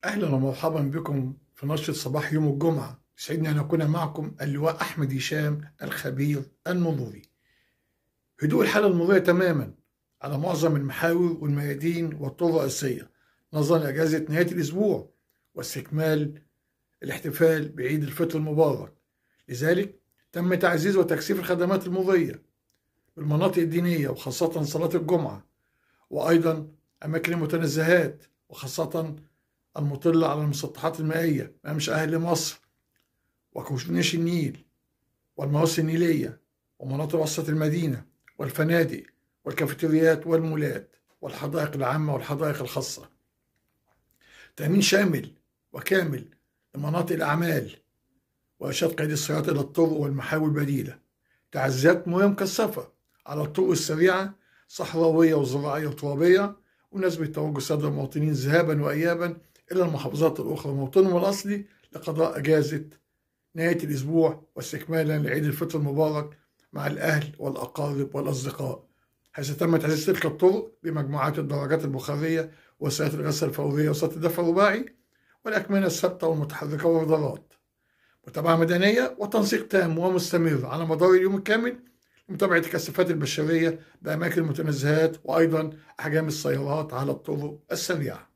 أهلا ومرحبا بكم في نشرة صباح يوم الجمعة. يسعدني أن أكون معكم اللواء أحمد هشام الخبير المروري. هدوء الحالة المرورية تماما على معظم المحاور والميادين والطرق الرئيسية نظرا لأجازة نهاية الأسبوع واستكمال الاحتفال بعيد الفطر المبارك. لذلك تم تعزيز وتكثيف الخدمات المرورية بالمناطق الدينية وخاصة صلاة الجمعة، وأيضا أماكن المتنزهات وخاصة المطلة على المسطحات المائية ممشى أهل مصر وكورنيش النيل والمواسم النيلية ومناطق وسط المدينة والفنادق والكافيتريات والمولات والحدائق العامة والحدائق الخاصة. تأمين شامل وكامل لمناطق الأعمال وإرشاد قيادي السيارات إلى الطرق والمحاور البديلة. تعزيزات مياه مكثفة على الطرق السريعة صحراوية وزراعية وترابية، ونسبة توجه السادة المواطنين ذهابا وإيابا إلى المحافظات الأخرى موطنهم الأصلي لقضاء أجازة نهاية الأسبوع واستكمالا لعيد الفطر المبارك مع الأهل والأقارب والأصدقاء، حيث تم تعزيز تلك الطرق بمجموعات الدراجات البخارية ووسائل الغسل الفورية وسائل الدفع الرباعي والأكمنة الثابتة والمتحركة والرادارات. متابعة ميدانية وتنسيق تام ومستمر على مدار اليوم الكامل لمتابعة الكثافات البشرية بأماكن المتنزهات وأيضا أحجام السيارات على الطرق السريعة.